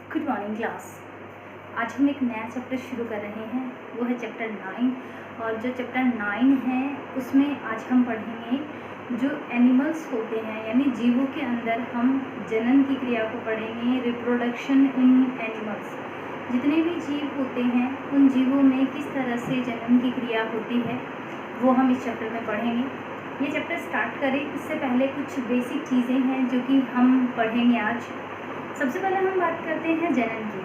Good morning class. आज हम एक नया चैप्टर शुरू कर रहे हैं, वो है चैप्टर 9। और जो चैप्टर 9 है उसमें आज हम पढ़ेंगे जो एनिमल्स होते हैं, यानी जीवों के अंदर हम जनन की क्रिया को पढ़ेंगे, रिप्रोडक्शन इन एनिमल्स। जितने भी जीव होते हैं उन जीवों में किस तरह से जनन की क्रिया होती है वो हम इस चैप्टर में पढ़ेंगे। ये चैप्टर स्टार्ट करें इससे पहले कुछ बेसिक चीज़ें हैं जो कि हम पढ़ेंगे आज। सबसे पहले हम बात करते हैं जनन की,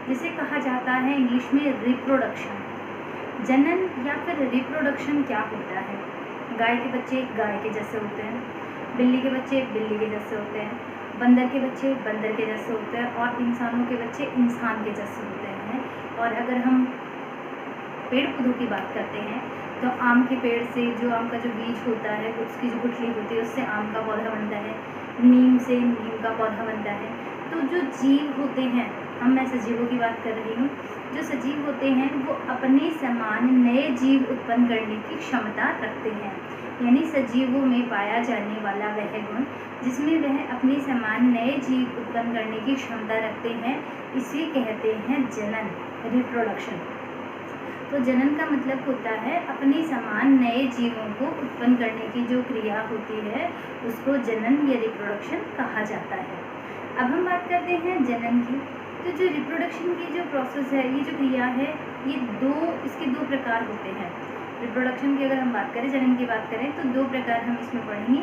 जिसे कहा जाता है इंग्लिश में रिप्रोडक्शन। जनन या फिर रिप्रोडक्शन क्या होता है? गाय के बच्चे गाय के जैसे होते हैं, बिल्ली के बच्चे बिल्ली के जैसे होते हैं, बंदर के बच्चे बंदर के जैसे होते हैं और इंसानों के बच्चे इंसान के जैसे होते हैं। और अगर हम पेड़ पौधों की बात करते हैं तो आम के पेड़ से जो आम का जो बीज होता है, उसकी जो गुठली होती है उससे आम का पौधा बनता है, नीम से नीम का पौधा बनता है। तो जो जीव होते हैं, मैं सजीवों की बात कर रही हूँ, जो सजीव होते हैं वो अपने समान नए जीव उत्पन्न करने की क्षमता रखते हैं। यानी सजीवों में पाया जाने वाला वह गुण जिसमें वह अपने समान नए जीव उत्पन्न करने की क्षमता रखते हैं, इसे कहते हैं जनन, रिप्रोडक्शन। तो जनन का मतलब होता है अपने समान नए जीवों को उत्पन्न करने की जो क्रिया होती है उसको जनन या रिप्रोडक्शन कहा जाता है। अब हम बात करते हैं जनन की। तो जो रिप्रोडक्शन की जो प्रोसेस है, ये जो क्रिया है, ये इसके दो प्रकार होते हैं। रिप्रोडक्शन की अगर हम बात करें, जनन की बात करें तो दो प्रकार हम इसमें पढ़ेंगे।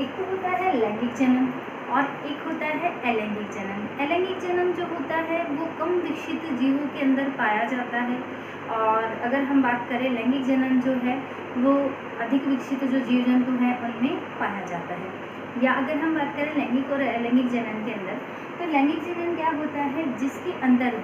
एक तो होता है लैंगिक जनन और एक होता है अलैंगिक जनन। अलैंगिक जनन जो होता है वो कम विकसित जीवों के अंदर पाया जाता है, और अगर हम बात करें लैंगिक जनन जो है वो अधिक विकसित जो जीव जंतु हैं उनमें पाया जाता है। या अगर हम बात करें लैंगिक और अलैंगिक जनन के अंदर, तो लैंगिक जनन क्या होता है? जिसके अंदर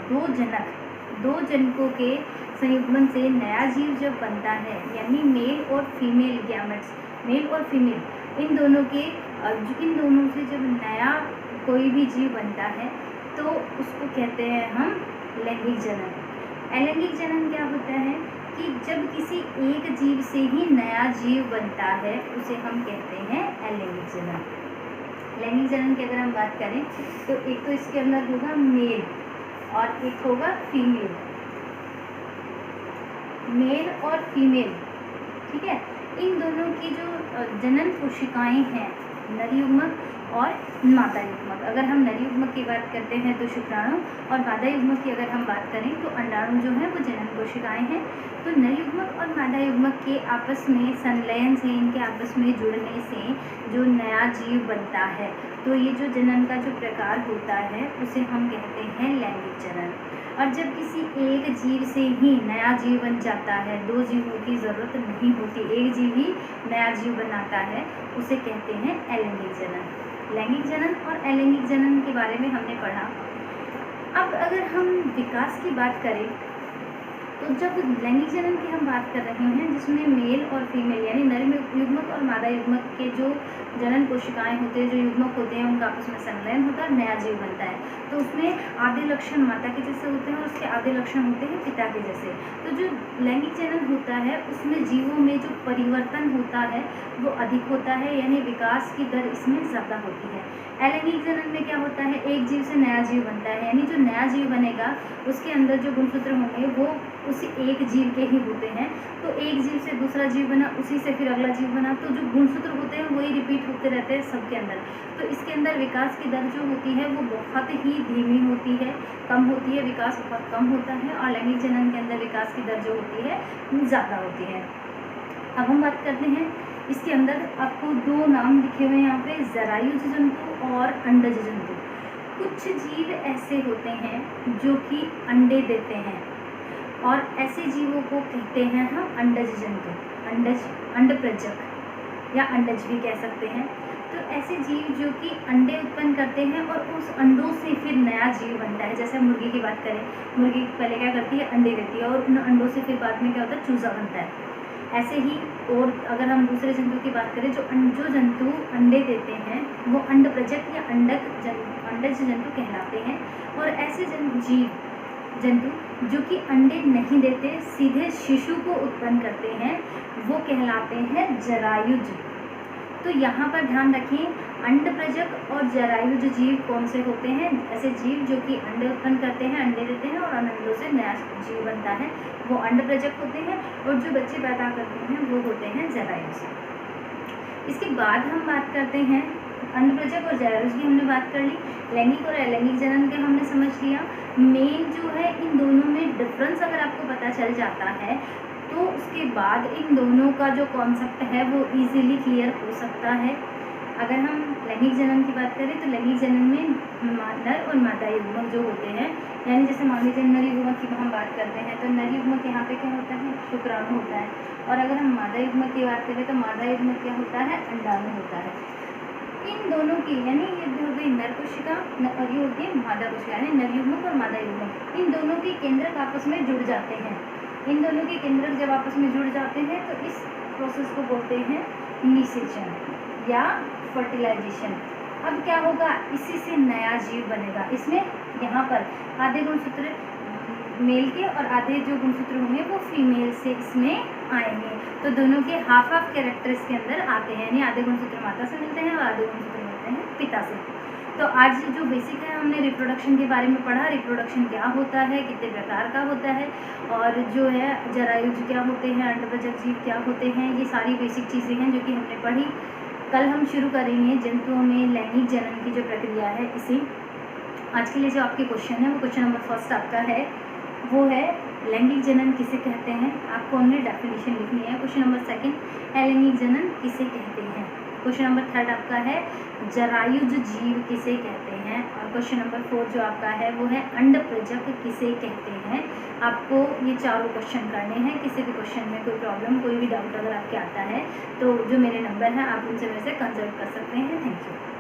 दो जनकों के संयुग्मन से नया जीव जब बनता है, यानी मेल और फीमेल गैमेट्स, मेल और फीमेल इन दोनों से जब नया कोई भी जीव बनता है तो उसको कहते हैं हम लैंगिक जनन। अलैंगिक जनन क्या होता है कि जब किसी एक जीव से ही नया जीव बनता है उसे हम कहते हैं अलैंगिक जनन। लैंगिक जनन की अगर हम बात करें तो एक तो इसके अंदर होगा मेल और एक होगा फीमेल, मेल और फीमेल, ठीक है। इन दोनों की जो जनन कोशिकाएं हैं, नर युग्मक और मादा युग्मक। अगर हम नर युग्मक की बात करते हैं तो शुक्राणु, और मादा युग्मक की अगर हम बात करें तो अंडाणु जो है वो जनन कोशिकाएं हैं। तो नर युग्मक और मादा युग्मक के आपस में संलयन से, इनके आपस में जुड़ने से जो नया जीव बनता है, तो ये जो जनन का जो प्रकार होता है उसे हम कहते हैं लैंगिक जनन। और जब किसी एक जीव से ही नया जीव बन जाता है, दो जीवों की ज़रूरत नहीं होती, एक जीव ही नया जीव बनाता है, उसे कहते हैं अलैंगिक जनन। लैंगिक जनन और अलैंगिक जनन के बारे में हमने पढ़ा। अब अगर हम विकास की बात करें तो जब लैंगिक जनन की हम बात कर रहे हैं जिसमें मेल और फीमेल यानी नर युग्मक और मादा युग्मक के जो जनन कोशिकाएं होते हैं, जो युग्मक होते हैं, उनका आपस में संलयन होता है, नया जीव बनता है। तो उसमें आधे लक्षण माता के जैसे होते हैं और उसके आधे लक्षण होते हैं पिता के जैसे। तो जो लैंगिक जनन होता है उसमें जीवों में जो परिवर्तन होता है वो अधिक होता है, यानी विकास की दर इसमें ज़्यादा होती है। अलैंगिक जनन में क्या होता है? एक जीव से नया जीव बनता है, यानी जो नया जीव बनेगा उसके अंदर जो गुणसूत्र होंगे वो उसी एक जीव के ही होते हैं। तो एक जीव से दूसरा जीव बना, उसी से फिर अगला जीव बना, तो जो गुणसूत्र होते हैं वही रिपीट होते रहते हैं सबके अंदर। तो इसके अंदर विकास की दर जो होती है वो बहुत ही धीमी होती है, कम होती है, विकास बहुत कम होता है। और लैंगिक जनन के अंदर विकास की दर जो होती है ज़्यादा होती है। अब हम बात करते हैं इसके अंदर, आपको दो नाम लिखे हुए हैं यहाँ पे, जरायुज जंतु और अंडज जंतु। कुछ जीव ऐसे होते हैं जो कि अंडे देते हैं और ऐसे जीवों को कहते हैं हम अंडज जंतु, अंडप्रजक या अंडज भी कह सकते हैं। तो ऐसे जीव जो कि अंडे उत्पन्न करते हैं और उस अंडों से फिर नया जीव बनता है। जैसे मुर्गी की बात करें, मुर्गी पहले क्या करती है? अंडे देती है और उन अंडों से फिर बाद में क्या होता है? चूजा बनता है। ऐसे ही और अगर हम दूसरे जंतु की बात करें, जो जंतु अंडे देते हैं वो अंडप्रजक या अंडज जंतु कहलाते हैं। और ऐसे जंतु जो कि अंडे नहीं देते, सीधे शिशु को उत्पन्न करते हैं, वो कहलाते हैं जरायुज। तो यहाँ पर ध्यान रखें अंडप्रजक और जरायुज जीव कौन से होते हैं। ऐसे जीव जो कि अंडे उत्पन्न करते हैं, अंडे देते हैं और उन अंडों से नया जीव बनता है, वो अंडप्रजक होते हैं। और जो बच्चे पैदा करते हैं वो होते हैं जरायुज। इसके बाद हम बात करते हैं अंडप्रजक और जरायुज की हमने बात कर ली, लैंगिक और अलैंगिक जनन के हमने समझ लिया। मेन जो है इन दोनों में डिफरेंस अगर आपको पता चल जाता है तो उसके बाद इन दोनों का जो कॉन्सेप्ट है वो इजीली क्लियर हो सकता है। अगर हम लैंगिक जनन की बात करें तो लैंगिक जनन में नर और मादा युग्मक जो होते हैं, यानी जैसे मान लीजिए नर युग्मक की हम बात करते हैं तो नर युग्मक यहाँ पे क्या होता है, शुक्राणु होता है। और अगर हम मादा युग्मक की बात करें तो मादा युग्मक क्या होता है, अंडाणु होता है। इन दोनों की यानी ये हो गई नर कोशिका और ये होती है मादा कोशिका, यानी नर युग्मक और मादा युग्मक। इन दोनों के केंद्रक आपस में जुड़ जाते हैं। इन दोनों के केंद्रक जब आपस में जुड़ जाते हैं तो इस प्रोसेस को बोलते हैं निषेचन या फर्टिलाइजेशन। अब क्या होगा, इसी से नया जीव बनेगा। इसमें यहाँ पर आधे गुणसूत्र मेल के और आधे जो गुणसूत्र होंगे वो फीमेल से इसमें आएंगे। तो दोनों के हाफ हाफ कैरेक्टर इसके अंदर आते हैं, यानी आधे गुणसूत्र माता से मिलते हैं और आधे गुणसूत्र मिलते हैं पिता से। तो आज जो बेसिक है हमने रिप्रोडक्शन के बारे में पढ़ा, रिप्रोडक्शन क्या होता है, कितने प्रकार का होता है, और जो है जरायुज क्या होते हैं, अंडप्रजक जीव क्या होते हैं, ये सारी बेसिक चीज़ें हैं जो कि हमने पढ़ी। कल हम शुरू करेंगे जंतुओं में लैंगिक जनन की जो प्रक्रिया है इसी। आज के लिए जो आपके क्वेश्चन है वो क्वेश्चन नंबर फर्स्ट आपका है, वो है लैंगिक जनन किसे कहते हैं। आपको हमने डेफिनेशन लिखनी है। क्वेश्चन नंबर सेकंड, अलैंगिक जनन किसे कहते हैं। क्वेश्चन नंबर थर्ड आपका है जरायुज जीव किसे कहते हैं। और क्वेश्चन नंबर 4 जो आपका है वो है अंडप्रजक किसे कहते हैं। आपको ये चारों क्वेश्चन करने हैं। किसी भी क्वेश्चन में कोई प्रॉब्लम, कोई भी डाउट अगर आपके आता है तो जो मेरे नंबर हैं आप उनसे मेरे से कंसल्ट कर सकते हैं। Thank you.